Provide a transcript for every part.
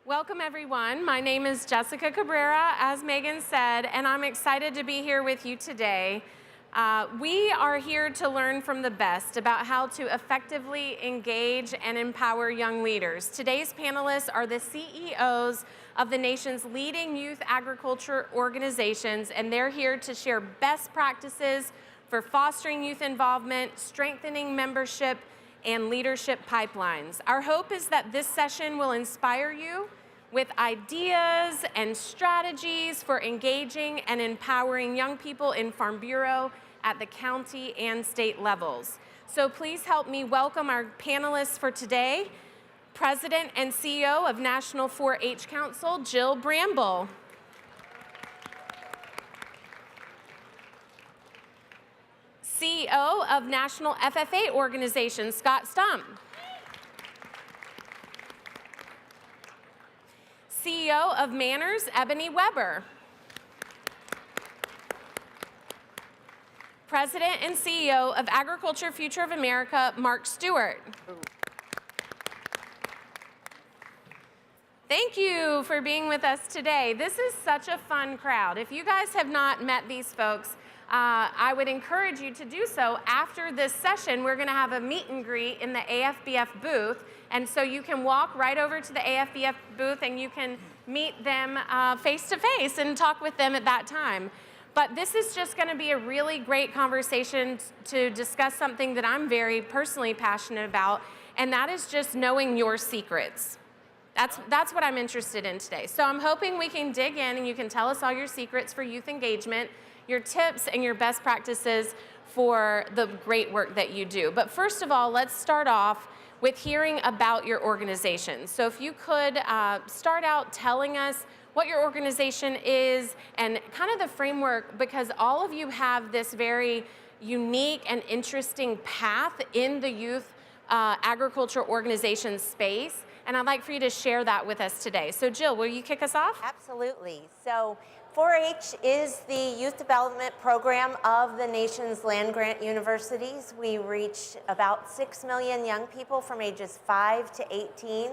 Welcome everyone. My name is Jessica Cabrera, as Megan said, and I'm excited to be here with you today. We are here to learn from the best about how to effectively engage and empower young leaders. Today's panelists are the CEOs of the nation's leading youth agriculture organizations, and they're here to share best practices for fostering youth involvement, strengthening membership, and leadership pipelines. Our hope is that this session will inspire you with ideas and strategies for engaging and empowering young people in Farm Bureau at the county and state levels. So please help me welcome our panelists for today, President and CEO of National 4-H Council, Jill Bramble. CEO of National FFA Organization, Scott Stump. CEO of Manners, Ebony Weber. President and CEO of Agriculture Future of America, Mark Stewart. Thank you for being with us today. This is such a fun crowd. If you guys have not met these folks, I would encourage you to do so. After this session, we're going to have a meet and greet in the AFBF booth, and so you can walk right over to the AFBF booth and you can meet them face to face and talk with them at that time. But this is just going to be a really great conversation to discuss something that I'm very personally passionate about, and that is just knowing your secrets. That's what I'm interested in today. So I'm hoping we can dig in and you can tell us all your secrets for youth engagement, your tips and your best practices for the great work that you do. But first of all, let's start off with hearing about your organization. So if you could start out telling us what your organization is and kind of the framework, because all of you have this very unique and interesting path in the youth agriculture organization space. And I'd like for you to share that with us today. So Jill, will you kick us off? Absolutely. So 4-H is the youth development program of the nation's land-grant universities. We reach about 6 million young people from ages 5 to 18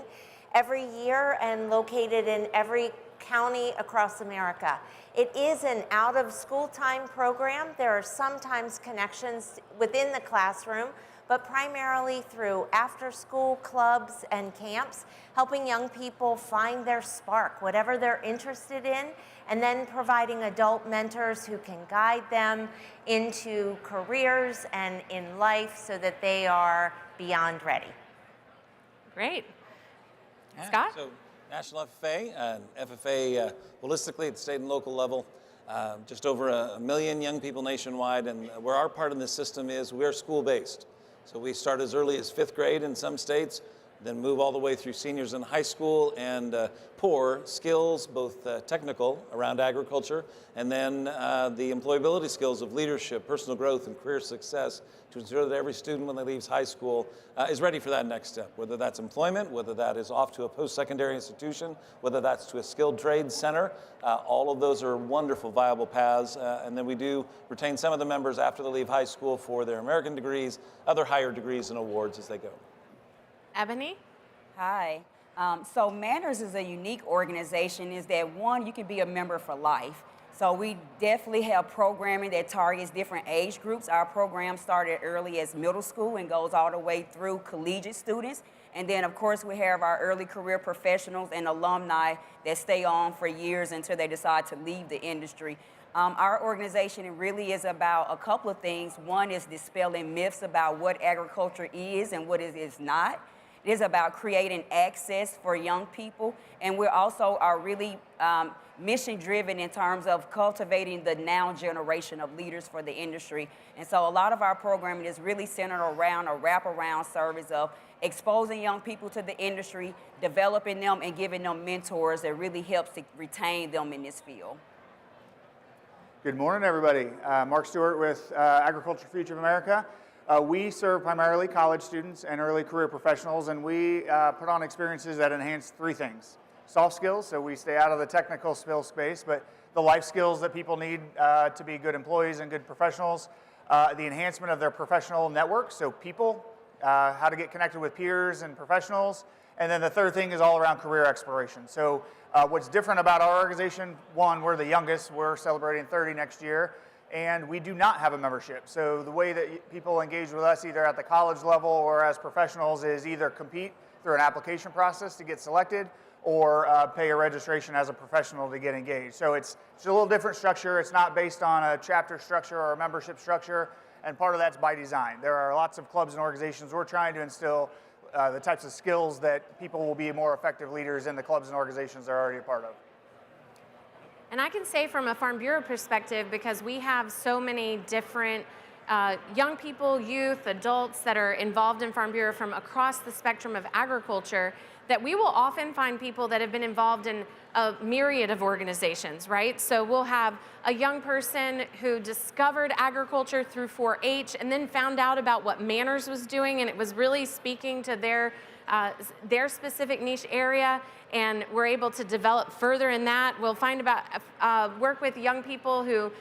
every year and located in every county across America. It is an out-of-school time program. There are sometimes connections within the classroom, but primarily through after-school clubs and camps, helping young people find their spark, whatever they're interested in, and then providing adult mentors who can guide them into careers and in life so that they are beyond ready. Great. Yeah, Scott? So National FFA, FFA holistically at the state and local level, just over a million young people nationwide, and where our part in the system is we're school-based. So we start as early as 5th grade in some states, then move all the way through seniors in high school and pour skills, both technical around agriculture, and then the employability skills of leadership, personal growth, and career success to ensure that every student when they leaves high school is ready for that next step, whether that's employment, whether that is off to a post-secondary institution, whether that's to a skilled trade center. All of those are wonderful, viable paths. And then we do retain some of the members after they leave high school for their American degrees, other higher degrees and awards as they go. Ebony? Hi. So Manners is a unique organization is that, one, you can be a member for life. So we definitely have programming that targets different age groups. Our program started early as middle school and goes all the way through collegiate students. And then, of course, we have our early career professionals and alumni that stay on for years until they decide to leave the industry. Our organization really is about a couple of things. One is dispelling myths about what agriculture is and what it is not. It is about creating access for young people, and we also are really mission-driven in terms of cultivating the now generation of leaders for the industry. And so a lot of our programming is really centered around a wraparound service of exposing young people to the industry, developing them, and giving them mentors that really helps to retain them in this field. Good morning, everybody. Mark Stewart with Agriculture Future of America. We serve primarily college students and early career professionals, and we put on experiences that enhance 3 things. Soft skills, so we stay out of the technical skill space, but the life skills that people need to be good employees and good professionals. The enhancement of their professional network, so people, how to get connected with peers and professionals, And then the third thing is all around career exploration. So what's different about our organization, one, we're the youngest. We're celebrating 30 next year. And we do not have a membership. So the way that people engage with us, either at the college level or as professionals, is either compete through an application process to get selected, or pay a registration as a professional to get engaged. So it's a little different structure. It's not based on a chapter structure or a membership structure, and part of that's by design. There are lots of clubs and organizations. We're trying to instill the types of skills that people will be more effective leaders in the clubs and organizations they're already a part of. And I can say from a Farm Bureau perspective, because we have so many different young people, youth, adults that are involved in Farm Bureau from across the spectrum of agriculture, that we will often find people that have been involved in a myriad of organizations, right? So we'll have a young person who discovered agriculture through 4-H and then found out about what Manners was doing, and it was really speaking to their specific niche area, and we're able to develop further in that. We'll work with young people who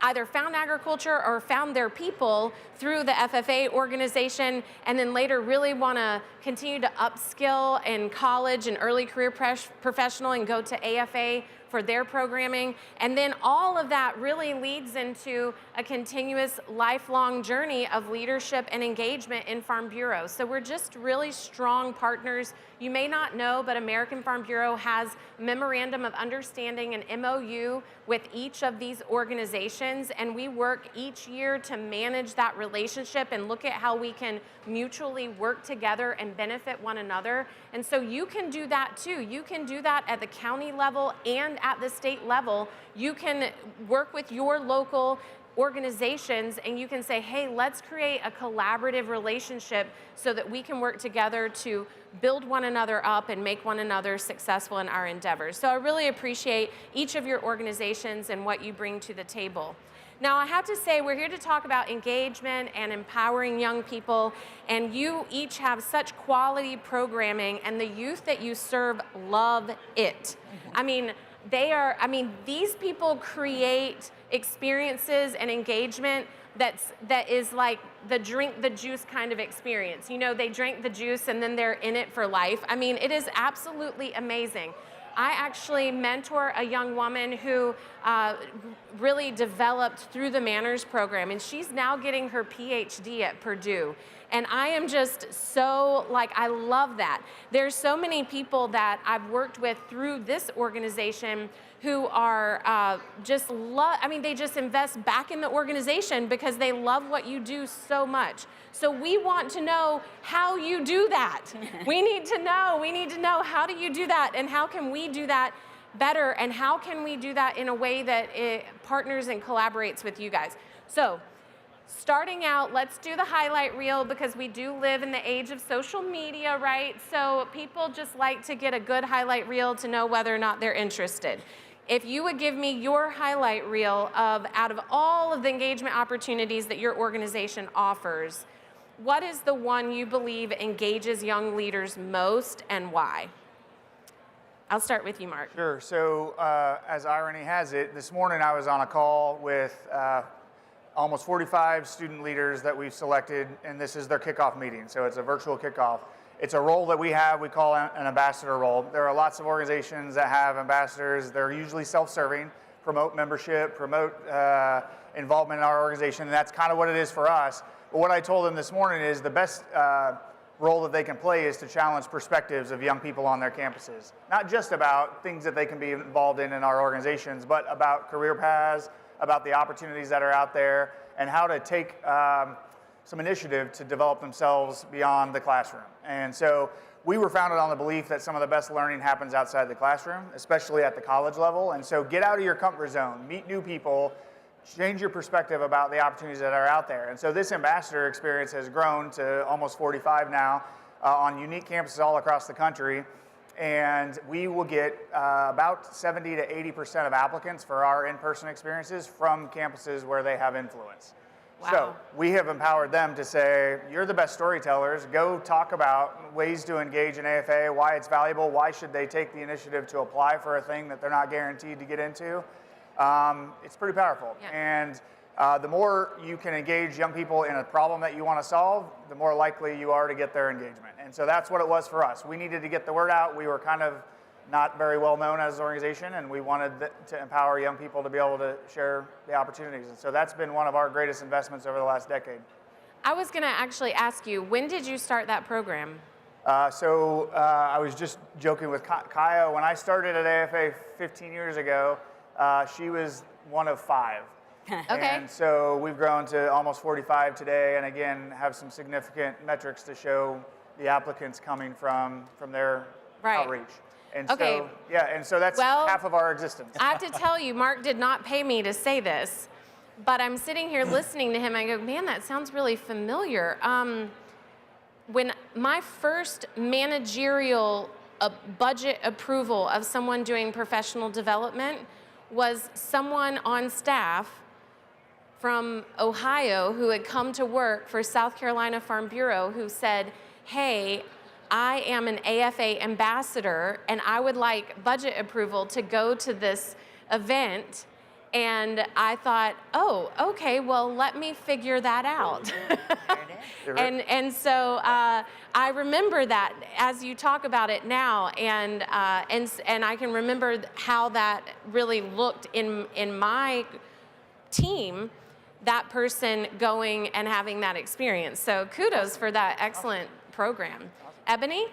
either found agriculture or found their people through the FFA organization, and then later really want to continue to upskill in college and early career professional and go to AFA for their programming. And then all of that really leads into a continuous lifelong journey of leadership and engagement in Farm Bureau. So we're just really strong partners. You may not know, but American Farm Bureau has Memorandum of Understanding, an MOU, with each of these organizations, and we work each year to manage that relationship and look at how we can mutually work together and benefit one another. And so you can do that too. You can do that at the county level and at the state level. You can work with your local organizations and you can say, hey, let's create a collaborative relationship so that we can work together to build one another up and make one another successful in our endeavors. So I really appreciate each of your organizations and what you bring to the table. Now, I have to say, we're here to talk about engagement and empowering young people, and you each have such quality programming, and the youth that you serve love it. These people create experiences and engagement that is like the drink the juice kind of experience. You know, they drink the juice and then they're in it for life. I mean, it is absolutely amazing. I actually mentor a young woman who really developed through the Manners program, and she's now getting her PhD at Purdue. And I am just so, I love that. There's so many people that I've worked with through this organization who are they just invest back in the organization because they love what you do so much. So we want to know how you do that. We need to know how do you do that, and how can we do that better, and how can we do that in a way that it partners and collaborates with you guys. So starting out, let's do the highlight reel, because we do live in the age of social media, right? So people just like to get a good highlight reel to know whether or not they're interested. If you would give me your highlight reel out of all of the engagement opportunities that your organization offers, what is the one you believe engages young leaders most, and why? I'll start with you, Mark. Sure. So as irony has it, this morning I was on a call with almost 45 student leaders that we've selected, and this is their kickoff meeting. So it's a virtual kickoff. It's a role that we call an ambassador role. There are lots of organizations that have ambassadors. They're usually self-serving, promote membership, promote involvement in our organization, and that's kind of what it is for us. But what I told them this morning is the best role that they can play is to challenge perspectives of young people on their campuses. Not just about things that they can be involved in our organizations, but about career paths, about the opportunities that are out there, and how to take some initiative to develop themselves beyond the classroom. And so we were founded on the belief that some of the best learning happens outside the classroom, especially at the college level. And so get out of your comfort zone, meet new people, change your perspective about the opportunities that are out there. And so this ambassador experience has grown to almost 45 now on unique campuses all across the country. And we will get about 70 to 80% of applicants for our in-person experiences from campuses where they have influence. Wow. So we have empowered them to say, you're the best storytellers, go talk about ways to engage in AFA, why it's valuable, why should they take the initiative to apply for a thing that they're not guaranteed to get into. It's pretty powerful. Yeah. And The more you can engage young people in a problem that you want to solve, the more likely you are to get their engagement. And so that's what it was for us. We needed to get the word out. We were kind of not very well known as an organization, and we wanted to empower young people to be able to share the opportunities. And so that's been one of our greatest investments over the last decade. I was going to actually ask you, when did you start that program? I was just joking with Kaya. When I started at AFA 15 years ago, she was one of 5. Okay. And so we've grown to almost 45 today, and again, have some significant metrics to show the applicants coming from their outreach. And Okay. so, yeah, and so that's half of our existence. I have to tell you, Mark did not pay me to say this, but I'm sitting here listening to him. I go, man, that sounds really familiar. When my first managerial budget approval of someone doing professional development was someone on staff from Ohio who had come to work for South Carolina Farm Bureau who said, hey, I am an AFA ambassador and I would like budget approval to go to this event. And I thought, oh, okay, well, let me figure that out. and so I remember that as you talk about it now, and I can remember how that really looked in my team, that person going and having that experience. So kudos for that excellent program. Ebony?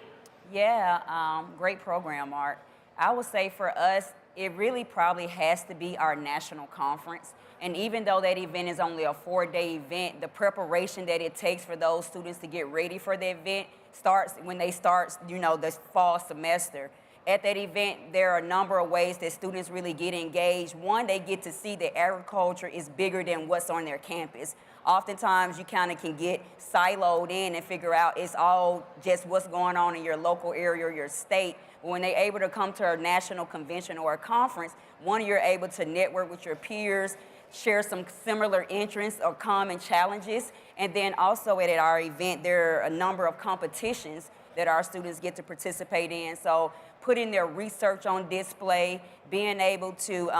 Yeah, great program, Mark. I would say for us, it really probably has to be our national conference. And even though that event is only a 4-day event, the preparation that it takes for those students to get ready for the event starts when they start, the fall semester. At that event, there are a number of ways that students really get engaged. One, they get to see that agriculture is bigger than what's on their campus. Oftentimes, you kind of can get siloed in and figure out it's all just what's going on in your local area or your state. But when they're able to come to a national convention or a conference, one, you're able to network with your peers, share some similar interests or common challenges. And then also at our event, there are a number of competitions that our students get to participate in. So putting their research on display, being able to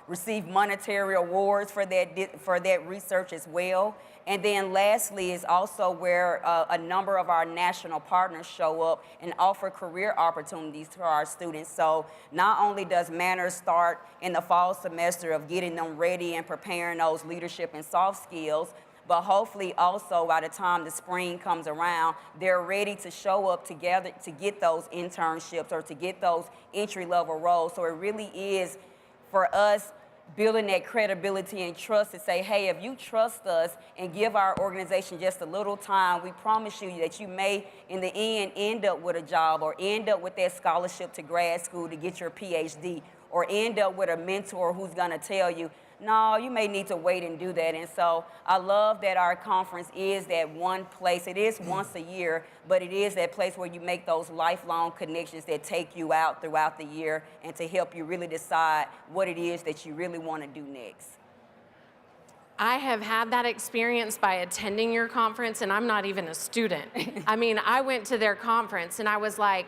receive monetary awards for that research as well. And then lastly is also where a number of our national partners show up and offer career opportunities to our students. So not only does Manners start in the fall semester of getting them ready and preparing those leadership and soft skills, but hopefully also by the time the spring comes around, they're ready to show up together to get those internships or to get those entry-level roles. So it really is, for us, building that credibility and trust to say, hey, if you trust us and give our organization just a little time, we promise you that you may, in the end up with a job or end up with that scholarship to grad school to get your PhD or end up with a mentor who's going to tell you, no, you may need to wait and do that. And so I love that our conference is that one place. It is once a year, but it is that place where you make those lifelong connections that take you out throughout the year and to help you really decide what it is that you really want to do next. I have had that experience by attending your conference, and I'm not even a student. I mean, I went to their conference, and I was like,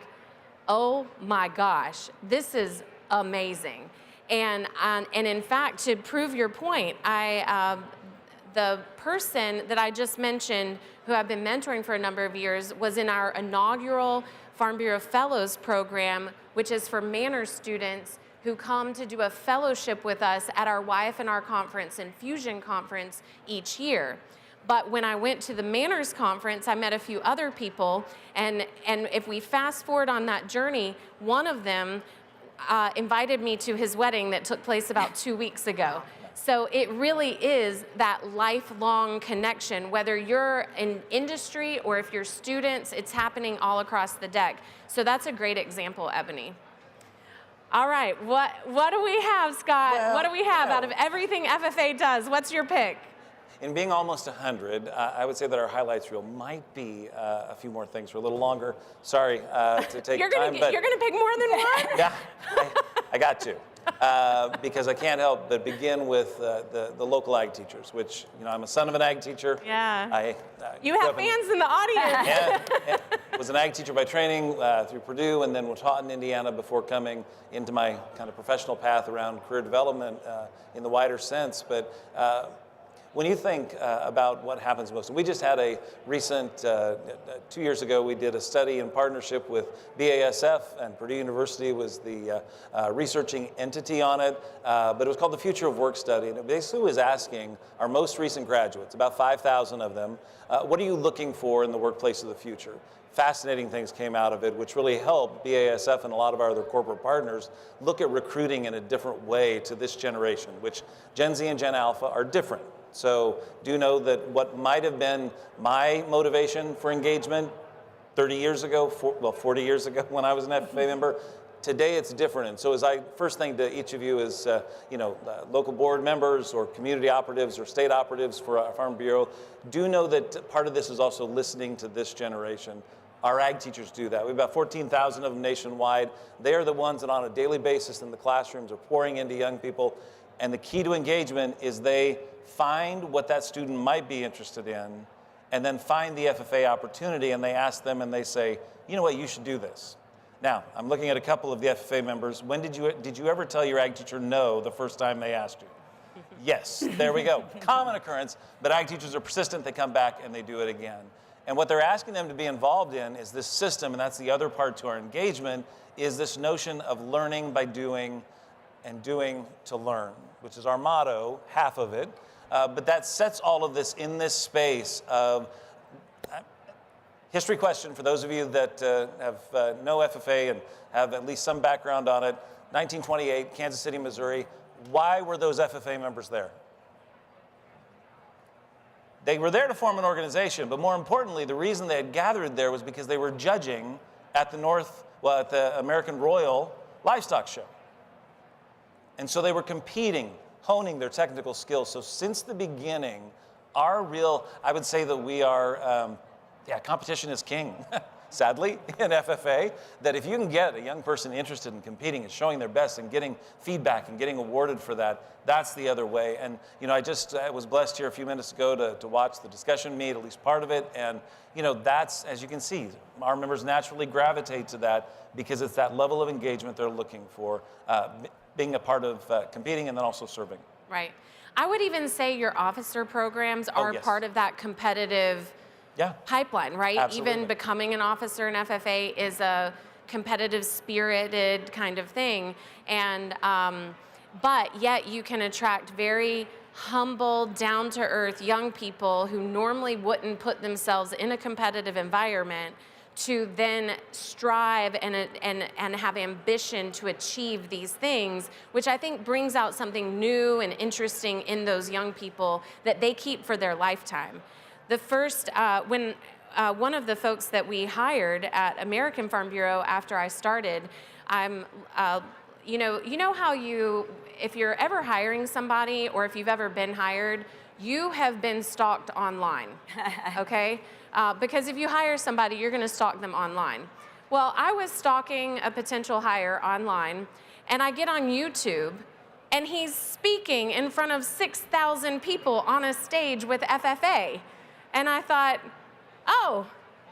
oh my gosh, this is amazing. And in fact, to prove your point, the person that I just mentioned, who I've been mentoring for a number of years, was in our inaugural Farm Bureau Fellows program, which is for Manners students who come to do a fellowship with us at our YF&R conference and Fusion conference each year. But when I went to the Manners conference, I met a few other people, and if we fast forward on that journey, one of them invited me to his wedding that took place about 2 weeks ago. So it really is that lifelong connection, whether you're in industry or if you're students, it's happening all across the deck. So that's a great example, Ebony. All right, what do we have, Scott? Well, what do we have out of everything FFA does? What's your pick? In being almost 100, I would say that our highlights reel might be a few more things for a little longer. Sorry to take time, but you're gonna pick more than one? yeah, I got to. Because I can't help but begin with the local ag teachers, which, I'm a son of an ag teacher. Yeah. You grew have up fans in the audience. Yeah, was an ag teacher by training through Purdue, and then was taught in Indiana before coming into my kind of professional path around career development in the wider sense. But when you think about what happens most, we just had a recent, 2 years ago, we did a study in partnership with BASF, and Purdue University was the researching entity on it, but it was called the Future of Work Study, and it basically was asking our most recent graduates, about 5,000 of them, what are you looking for in the workplace of the future? Fascinating things came out of it, which really helped BASF and a lot of our other corporate partners look at recruiting in a different way to this generation, which Gen Z and Gen Alpha are different. So do know that what might have been my motivation for engagement 30 years ago, 40 years ago when I was an FFA member, today it's different. And so first thing to each of you is, local board members or community operatives or state operatives for our Farm Bureau, do know that part of this is also listening to this generation. Our ag teachers do that. We have about 14,000 of them nationwide. They are the ones that on a daily basis in the classrooms are pouring into young people. And the key to engagement is they find what that student might be interested in and then find the FFA opportunity, and they ask them and they say, you know what, you should do this. Now, I'm looking at a couple of the FFA members. When did you ever tell your ag teacher no the first time they asked you? Yes, there we go. Common occurrence, but ag teachers are persistent. They come back and they do it again. And what they're asking them to be involved in is this system, and that's the other part to our engagement, is this notion of learning by doing and doing to learn, which is our motto, half of it. But that sets all of this in this space of history question for those of you that have no FFA and have at least some background on it. 1928, Kansas City, Missouri. Why were those FFA members there? They were there to form an organization, but more importantly, the reason they had gathered there was because they were judging at the American Royal Livestock Show. And so they were competing, honing their technical skills. So since the beginning, I would say that we are, competition is king, sadly, in FFA, that if you can get a young person interested in competing and showing their best and getting feedback and getting awarded for that, that's the other way. And, I was blessed here a few minutes ago to watch the discussion meet, at least part of it. And, that's, as you can see, our members naturally gravitate to that because it's that level of engagement they're looking for, being a part of competing and then also serving. Right. I would even say your officer programs are part of that competitive pipeline, right? Absolutely. Even becoming an officer in FFA is a competitive spirited kind of thing. And, but yet you can attract very humble, down-to-earth young people who normally wouldn't put themselves in a competitive environment to then strive and have ambition to achieve these things, which I think brings out something new and interesting in those young people that they keep for their lifetime. The first, one of the folks that we hired at American Farm Bureau after I started, you know how if you're ever hiring somebody or if you've ever been hired, you have been stalked online, okay? Because if you hire somebody, you're gonna stalk them online. Well, I was stalking a potential hire online, and I get on YouTube, and he's speaking in front of 6,000 people on a stage with FFA. And I thought, oh,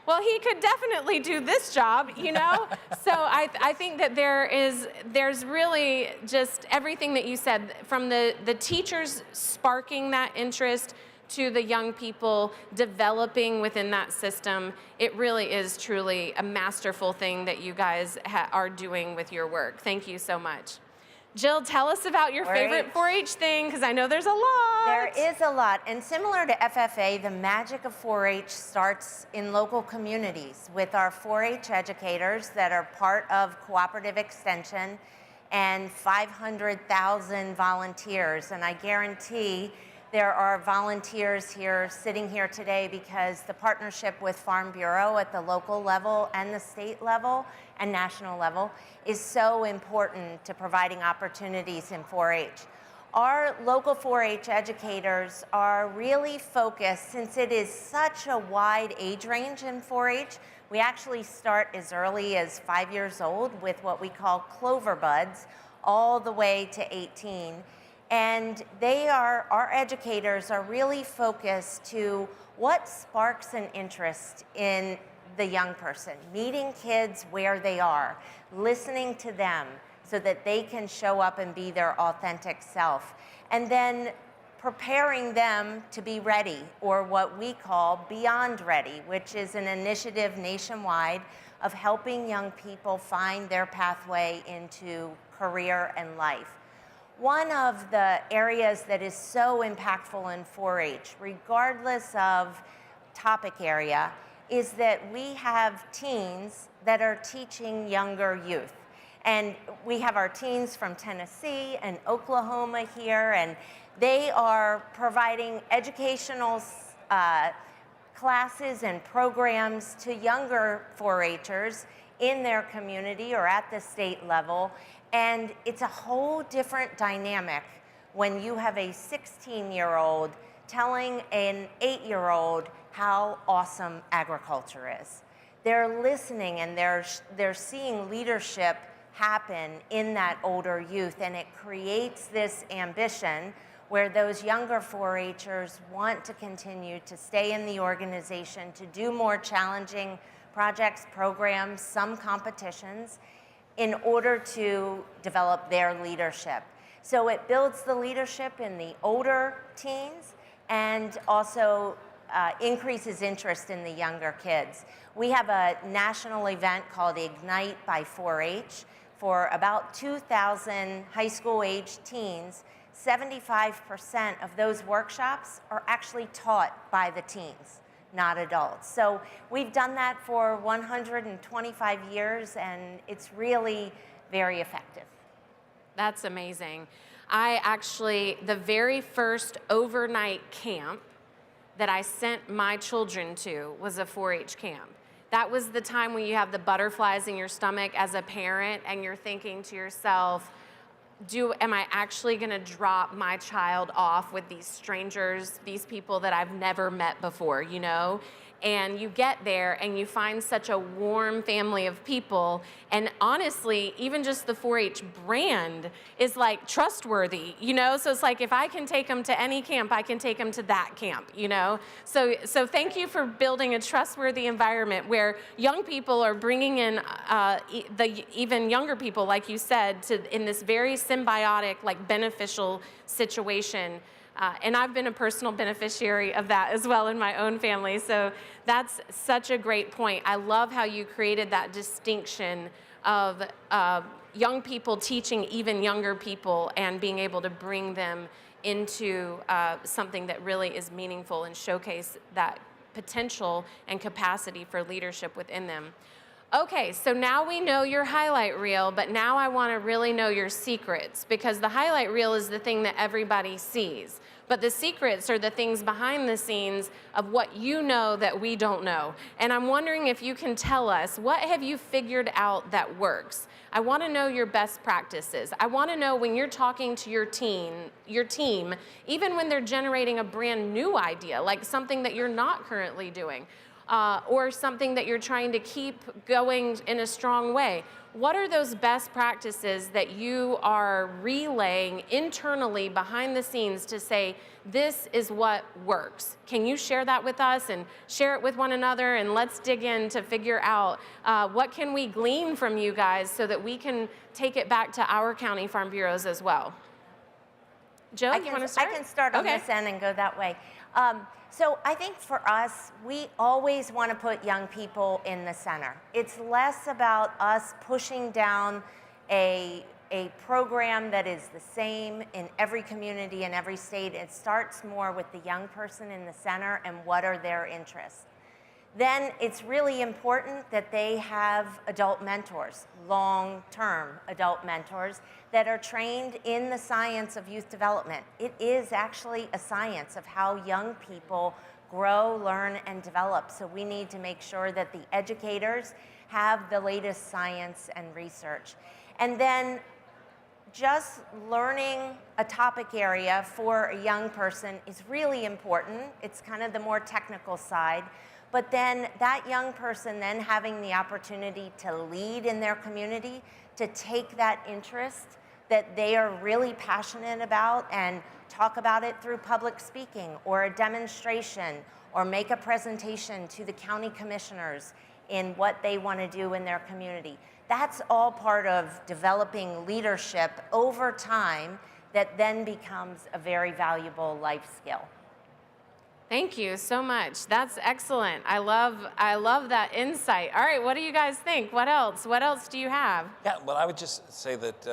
well, he could definitely do this job, So I think that there's really just everything that you said, from the teachers sparking that interest to the young people developing within that system. It really is truly a masterful thing that you guys are doing with your work. Thank you so much. Jill, tell us about your favorite 4-H thing, because I know there's a lot. There is a lot, and similar to FFA, the magic of 4-H starts in local communities with our 4-H educators that are part of Cooperative Extension and 500,000 volunteers, and I guarantee there are volunteers here, sitting here today, because the partnership with Farm Bureau at the local level and the state level and national level is so important to providing opportunities in 4-H. Our local 4-H educators are really focused, since it is such a wide age range in 4-H. We actually start as early as 5 years old with what we call Clover Buds, all the way to 18. And our educators are really focused to what sparks an interest in the young person, meeting kids where they are, listening to them so that they can show up and be their authentic self. And then preparing them to be ready, or what we call Beyond Ready, which is an initiative nationwide of helping young people find their pathway into career and life. One of the areas that is so impactful in 4-H, regardless of topic area, is that we have teens that are teaching younger youth. And we have our teens from Tennessee and Oklahoma here, and they are providing educational classes and programs to younger 4-Hers in their community or at the state level. And it's a whole different dynamic when you have a 16-year-old telling an 8-year-old how awesome agriculture is. They're listening, and they're seeing leadership happen in that older youth, and it creates this ambition where those younger 4-Hers want to continue to stay in the organization, to do more challenging projects, programs, some competitions, in order to develop their leadership. So it builds the leadership in the older teens and also increases interest in the younger kids. We have a national event called Ignite by 4-H for about 2,000 high school age teens. 75% of those workshops are actually taught by the teens, not adults. So we've done that for 125 years, and it's really very effective. That's amazing. The very first overnight camp that I sent my children to was a 4-H camp. That was the time when you have the butterflies in your stomach as a parent, and you're thinking to yourself, am I actually gonna drop my child off with these strangers, these people that I've never met before, you know? And you get there and you find such a warm family of people. And honestly, even just the 4-H brand is like trustworthy, you know? So it's like, if I can take them to any camp, I can take them to that camp, you know? So thank you for building a trustworthy environment where young people are bringing in the even younger people, like you said, in this very symbiotic, like beneficial situation. And I've been a personal beneficiary of that as well in my own family. So that's such a great point. I love how you created that distinction of young people teaching even younger people and being able to bring them into something that really is meaningful and showcase that potential and capacity for leadership within them. Okay, so now we know your highlight reel, but now I want to really know your secrets, because the highlight reel is the thing that everybody sees. But the secrets are the things behind the scenes of what you know that we don't know. And I'm wondering if you can tell us, what have you figured out that works? I want to know your best practices. I want to know when you're talking to your team, even when they're generating a brand new idea, like something that you're not currently doing. Or something that you're trying to keep going in a strong way. What are those best practices that you are relaying internally behind the scenes to say, this is what works? Can you share that with us and share it with one another? And let's dig in to figure out what can we glean from you guys so that we can take it back to our county farm bureaus as well. Jill, you want to start? I can start on this end and go that way. So I think for us, we always want to put young people in the center. It's less about us pushing down a program that is the same in every community in every state. It starts more with the young person in the center and what are their interests. Then it's really important that they have adult mentors, long-term adult mentors that are trained in the science of youth development. It is actually a science of how young people grow, learn, and develop. So we need to make sure that the educators have the latest science and research. And then just learning a topic area for a young person is really important. It's kind of the more technical side. But then that young person then having the opportunity to lead in their community, to take that interest that they are really passionate about and talk about it through public speaking or a demonstration or make a presentation to the county commissioners in what they want to do in their community. That's all part of developing leadership over time that then becomes a very valuable life skill. Thank you so much. That's excellent. I love that insight. All right, what do you guys think? What else? What else do you have? Yeah, well, I would just say that,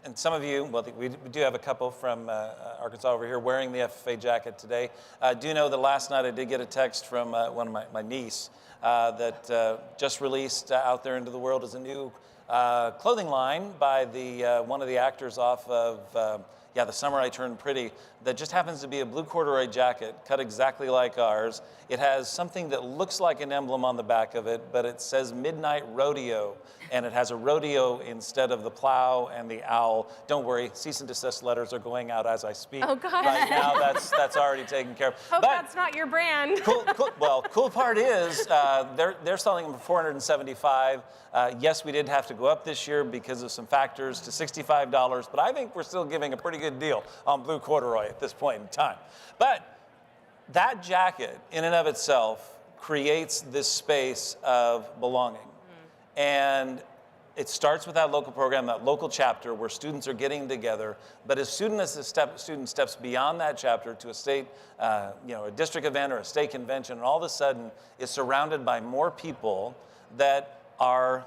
and some of you, well, we do have a couple from Arkansas over here wearing the FFA jacket today. Do know that last night I did get a text from one of my niece that just released out there into the world as a new clothing line by one of the actors off of The Summer I Turned Pretty, that just happens to be a blue corduroy jacket cut exactly like ours. It has something that looks like an emblem on the back of it, but it says Midnight Rodeo, and it has a rodeo instead of the plow and the owl. Don't worry, cease and desist letters are going out as I speak. Oh, God. Right now, that's already taken care of. Hope that's not your brand. Cool part is they're selling them for $475. Yes, we did have to go up this year because of some factors to $65, but I think we're still giving a pretty good deal on blue corduroy at this point in time. But that jacket in and of itself creates this space of belonging. And it starts with that local program, that local chapter where students are getting together. But as soon as the student steps beyond that chapter to a state, a district event or a state convention, and all of a sudden is surrounded by more people that are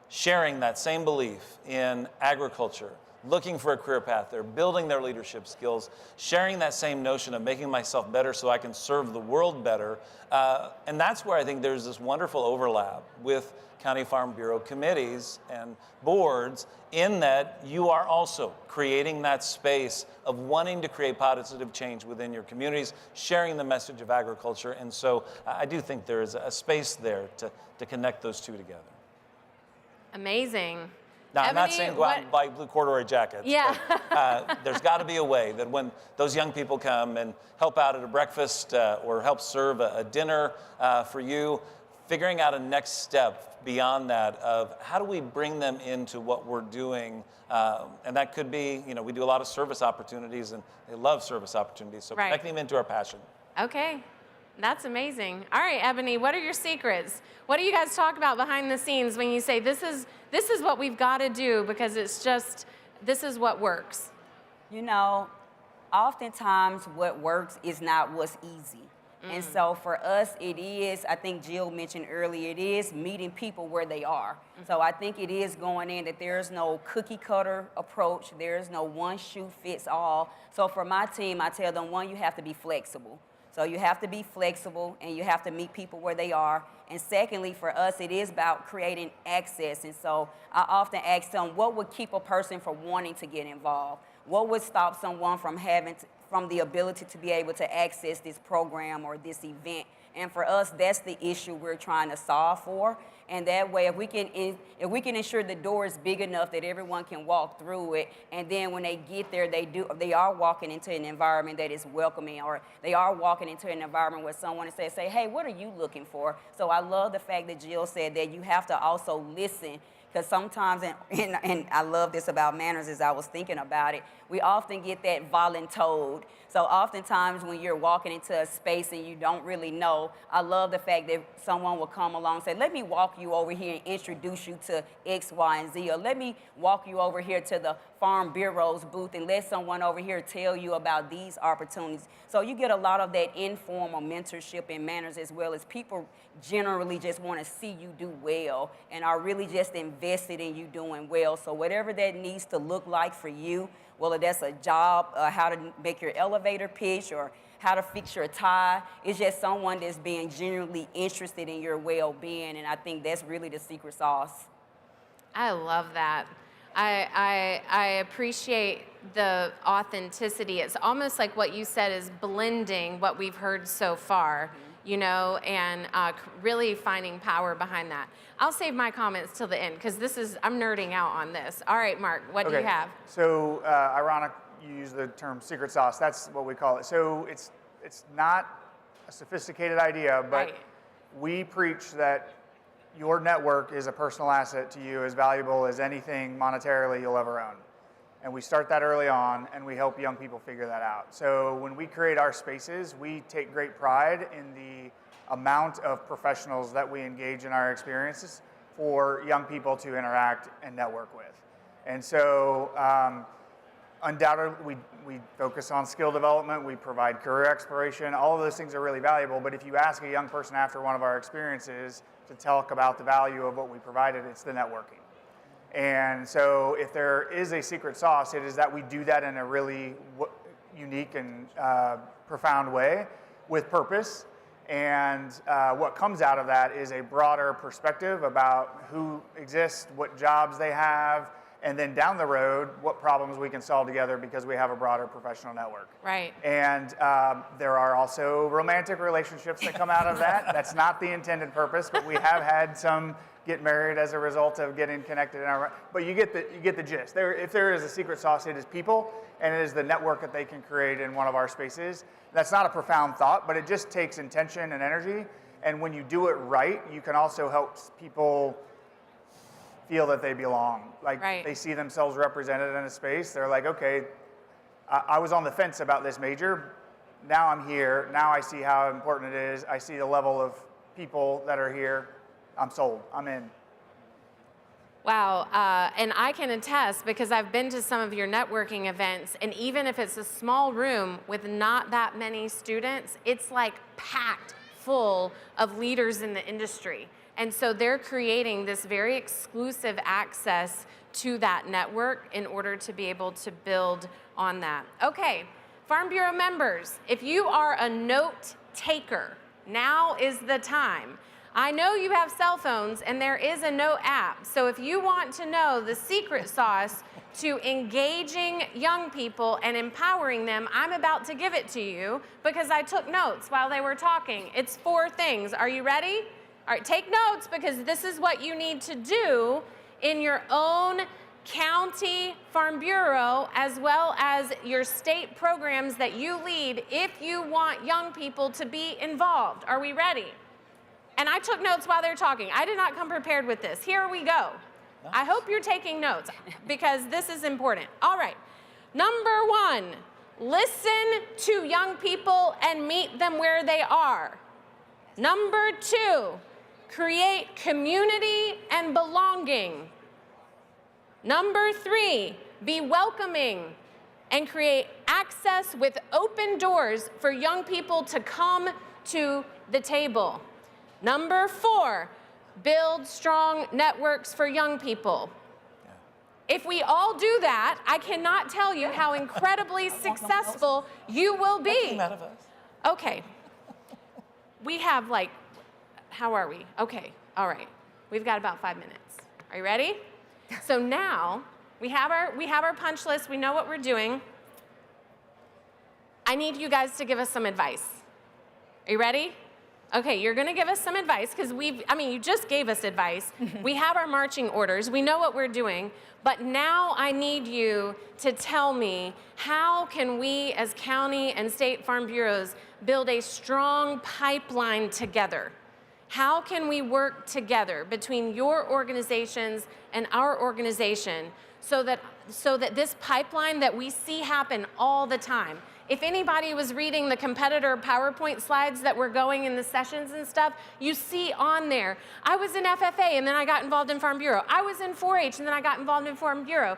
sharing that same belief in agriculture, looking for a career path, they're building their leadership skills, sharing that same notion of making myself better so I can serve the world better. And that's where I think there's this wonderful overlap with County Farm Bureau committees and boards, in that you are also creating that space of wanting to create positive change within your communities, sharing the message of agriculture. And so I do think there is a space there to connect those two together. Amazing. Now, I'm not Ebony, saying go out and buy blue corduroy jackets. Yeah. But, there's got to be a way that when those young people come and help out at a breakfast or help serve a dinner for you, figuring out a next step beyond that of how do we bring them into what we're doing. And that could be, we do a lot of service opportunities, and they love service opportunities. So connecting them into our passion. Okay. That's amazing. All right, Ebony, what are your secrets? What do you guys talk about behind the scenes when you say this is what we've got to do because this is what works? Oftentimes what works is not what's easy. And so for us, it is, I think Jill mentioned earlier, it is meeting people where they are. So I think it is going in that there's no cookie cutter approach. There's no one shoe fits all. So for my team, I tell them, one, you have to be flexible. So you have to be flexible and you have to meet people where they are. And secondly, for us, it is about creating access. And so I often ask them, what would keep a person from wanting to get involved? What would stop someone from from the ability to be able to access this program or this event? And for us, that's the issue we're trying to solve for. And that way, if we can ensure the door is big enough that everyone can walk through it, and then when they get there, they are walking into an environment that is welcoming, or they are walking into an environment where someone says, hey, what are you looking for? So I love the fact that Jill said that you have to also listen. Because sometimes, and I love this about manners as I was thinking about it, we often get that voluntold. So oftentimes when you're walking into a space and you don't really know, I love the fact that someone will come along and say, let me walk you over here and introduce you to X, Y, and Z, or let me walk you over here to the Farm Bureau's booth and let someone over here tell you about these opportunities. So you get a lot of that informal mentorship in manners, as well as people generally just want to see you do well and are really just invested in you doing well. So whatever that needs to look like for you, whether that's a job, how to make your elevator pitch, or how to fix your tie, it's just someone that's being genuinely interested in your well-being, and I think that's really the secret sauce. I love that. I appreciate the authenticity. It's almost like what you said is blending what we've heard so far, and really finding power behind that. I'll save my comments till the end because I'm nerding out on this. All right, Mark, what do you have? So ironic, you use the term secret sauce. That's what we call it. So it's not a sophisticated idea, but we preach that your network is a personal asset to you, as valuable as anything monetarily you'll ever own. And we start that early on, and we help young people figure that out. So when we create our spaces, we take great pride in the amount of professionals that we engage in our experiences for young people to interact and network with. And so undoubtedly, we focus on skill development, we provide career exploration, all of those things are really valuable, but if you ask a young person after one of our experiences to talk about the value of what we provided, it's the networking. And so if there is a secret sauce, it is that we do that in a really unique and profound way with purpose. And what comes out of that is a broader perspective about who exists, what jobs they have, and then down the road, what problems we can solve together because we have a broader professional network. Right. And there are also romantic relationships that come out of that. That's not the intended purpose, but we have had some get married as a result of getting connected. But you get the gist. If there is a secret sauce, it is people, and it is the network that they can create in one of our spaces. That's not a profound thought, but it just takes intention and energy. And when you do it right, you can also help people feel that they belong. Like they see themselves represented in a space. They're like, okay, I was on the fence about this major. Now I'm here. Now I see how important it is. I see the level of people that are here. I'm sold. I'm in. Wow, and I can attest because I've been to some of your networking events, and even if it's a small room with not that many students, it's like packed full of leaders in the industry. And so they're creating this very exclusive access to that network in order to be able to build on that. Okay, Farm Bureau members, if you are a note taker, now is the time. I know you have cell phones and there is a note app. So if you want to know the secret sauce to engaging young people and empowering them, I'm about to give it to you because I took notes while they were talking. It's 4 things. Are you ready? All right, take notes because this is what you need to do in your own county farm bureau as well as your state programs that you lead if you want young people to be involved. Are we ready? And I took notes while they're talking. I did not come prepared with this. Here we go. Nice. I hope you're taking notes because this is important. All right. Number 1, listen to young people and meet them where they are. Number 2, create community and belonging. Number 3, be welcoming and create access with open doors for young people to come to the table. Number 4, build strong networks for young people. If we all do that, I cannot tell you how incredibly successful you will be. Okay. We have how are we? Okay, all right. We've got about 5 minutes. Are you ready? So now we have our punch list. We know what we're doing. I need you guys to give us some advice. Are you ready? Okay, you're gonna give us some advice because you just gave us advice. We have our marching orders. We know what we're doing, but now I need you to tell me how can we as county and state farm bureaus build a strong pipeline together? How can we work together between your organizations and our organization so that this pipeline that we see happen all the time? If anybody was reading the competitor PowerPoint slides that were going in the sessions and stuff, you see on there, I was in FFA and then I got involved in Farm Bureau. I was in 4-H and then I got involved in Farm Bureau.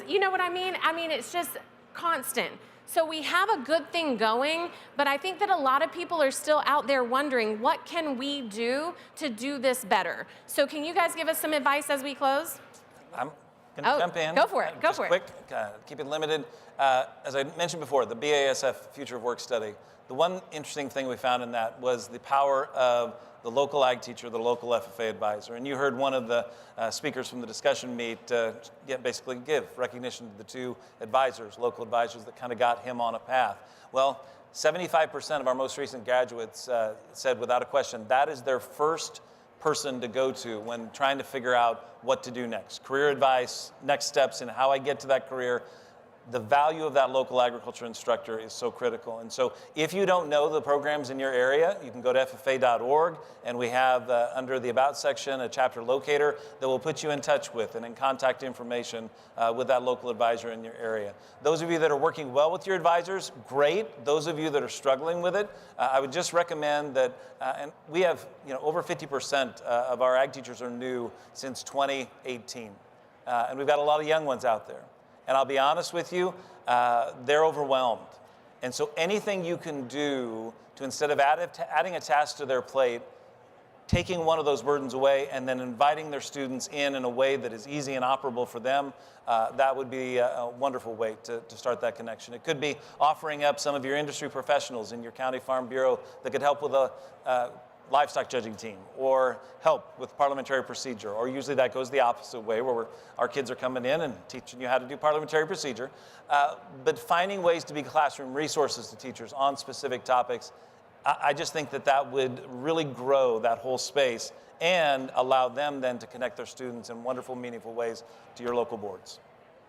You know what I mean? It's just constant. So we have a good thing going, but I think that a lot of people are still out there wondering, what can we do to do this better? So can you guys give us some advice as we close? I'm going to jump in. Go for it. Go for it. Quick, keep it limited. As I mentioned before, the BASF Future of Work study, the one interesting thing we found in that was the power of the local ag teacher, the local FFA advisor. And you heard one of the speakers from the discussion meet basically give recognition to the 2 advisors, local advisors that kind of got him on a path. Well, 75% of our most recent graduates said without a question, that is their first person to go to when trying to figure out what to do next. Career advice, next steps in how I get to that career. The value of that local agriculture instructor is so critical. And so if you don't know the programs in your area, you can go to ffa.org, and we have under the About section a chapter locator that will put you in touch with and in contact information with that local advisor in your area. Those of you that are working well with your advisors, great. Those of you that are struggling with it, I would just recommend that, and we have over 50% of our ag teachers are new since 2018. And we've got a lot of young ones out there. And I'll be honest with you, they're overwhelmed. And so anything you can do to, instead of adding a task to their plate, taking one of those burdens away and then inviting their students in a way that is easy and operable for them, that would be a wonderful way to start that connection. It could be offering up some of your industry professionals in your county farm bureau that could help with a livestock judging team or help with parliamentary procedure, or usually that goes the opposite way where our kids are coming in and teaching you how to do parliamentary procedure. But finding ways to be classroom resources to teachers on specific topics, I just think that would really grow that whole space and allow them then to connect their students in wonderful, meaningful ways to your local boards.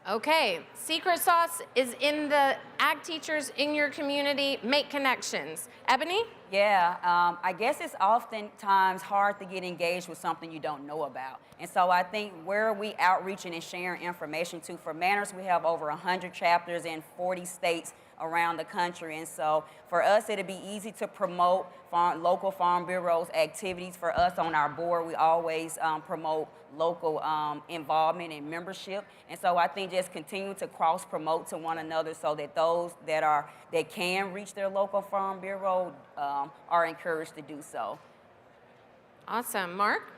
Okay, secret sauce is in the ag teachers in your community. Make connections. Ebony? Yeah, I guess it's oftentimes hard to get engaged with something you don't know about. And so I think where we outreaching and sharing information to, for Manners, we have over 100 chapters in 40 states around the country. And so for us, it'd be easy to promote local farm bureaus activities. For us on our board, we always promote local involvement and membership. And so I think just continue to cross promote to one another so that those that can reach their local farm bureau are encouraged to do so. Awesome. Mark?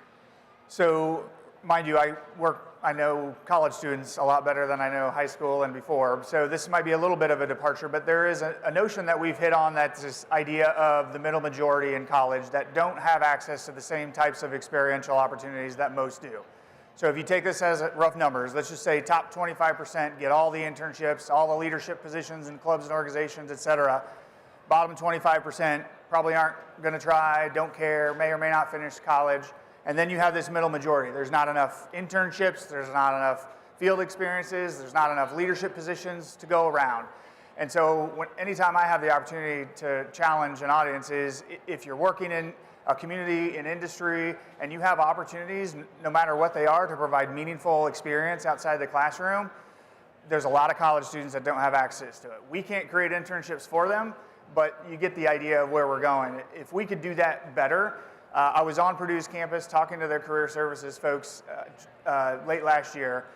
So, mind you, I know college students a lot better than I know high school and before, so this might be a little bit of a departure, but there is a notion that we've hit on, that's this idea of the middle majority in college that don't have access to the same types of experiential opportunities that most do. So if you take this as rough numbers, let's just say top 25% get all the internships, all the leadership positions in clubs and organizations, et cetera. Bottom 25% probably aren't gonna try, don't care, may or may not finish college. And then you have this middle majority. There's not enough internships, there's not enough field experiences, there's not enough leadership positions to go around. And so anytime I have the opportunity to challenge an audience is, if you're working in a community, in industry, and you have opportunities, no matter what they are, to provide meaningful experience outside the classroom, there's a lot of college students that don't have access to it. We can't create internships for them, but you get the idea of where we're going. If we could do that better, I was on Purdue's campus talking to their career services folks late last year.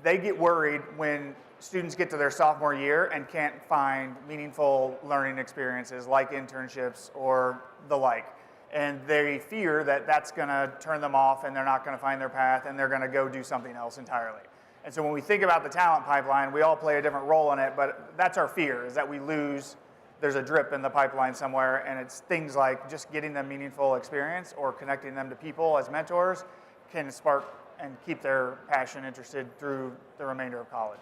They get worried when students get to their sophomore year and can't find meaningful learning experiences like internships or the like. And they fear that that's gonna turn them off and they're not gonna find their path and they're gonna go do something else entirely. And so when we think about the talent pipeline, we all play a different role in it, but that's our fear, is that we lose. There's a drip in the pipeline somewhere, and it's things like just getting them meaningful experience or connecting them to people as mentors can spark and keep their passion interested through the remainder of college.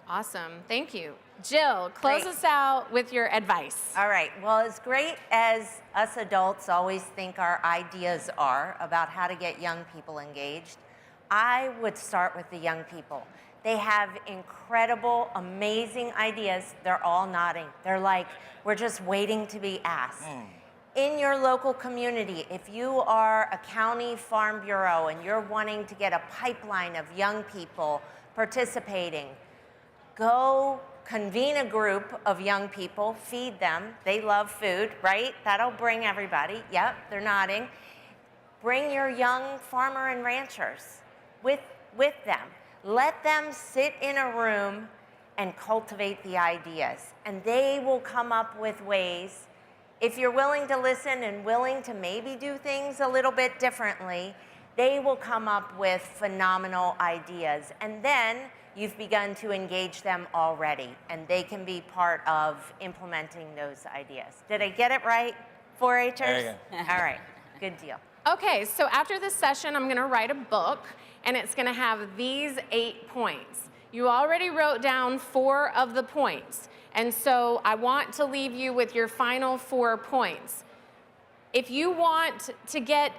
Awesome. Thank you. Jill, close Great. us out with your advice. All right. Well, as great as us adults always think our ideas are about how to get young people engaged, I would start with the young people. They have incredible, amazing ideas. They're all nodding. They're like, we're just waiting to be asked. In your local community, if you are a county farm bureau and you're wanting to get a pipeline of young people participating, go convene a group of young people, feed them. They love food, right? That'll bring everybody. Yep, they're nodding. Bring your young farmer and ranchers with them. Let them sit in a room and cultivate the ideas. And they will come up with ways, if you're willing to listen and willing to maybe do things a little bit differently, they will come up with phenomenal ideas. And then you've begun to engage them already, and they can be part of implementing those ideas. Did I get it right, 4-Hers? There you go. All right, good deal. Okay, so after this session, I'm gonna write a book, and it's gonna have these 8 points. You already wrote down 4 of the points, and so I want to leave you with your final 4 points. If you want to get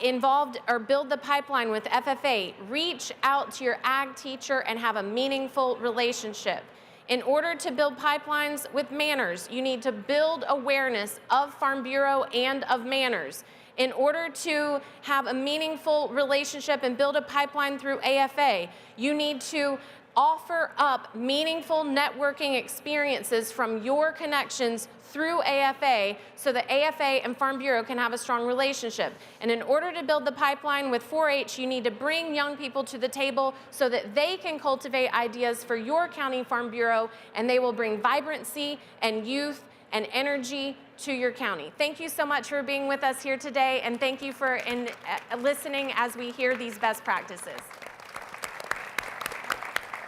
involved or build the pipeline with FFA, reach out to your ag teacher and have a meaningful relationship. In order to build pipelines with Manners, you need to build awareness of Farm Bureau and of Manners. In order to have a meaningful relationship and build a pipeline through AFA, you need to offer up meaningful networking experiences from your connections through AFA so that AFA and Farm Bureau can have a strong relationship. And in order to build the pipeline with 4-H, you need to bring young people to the table so that they can cultivate ideas for your county Farm Bureau, and they will bring vibrancy and youth and energy to your county. Thank you so much for being with us here today, and thank you for listening as we hear these best practices.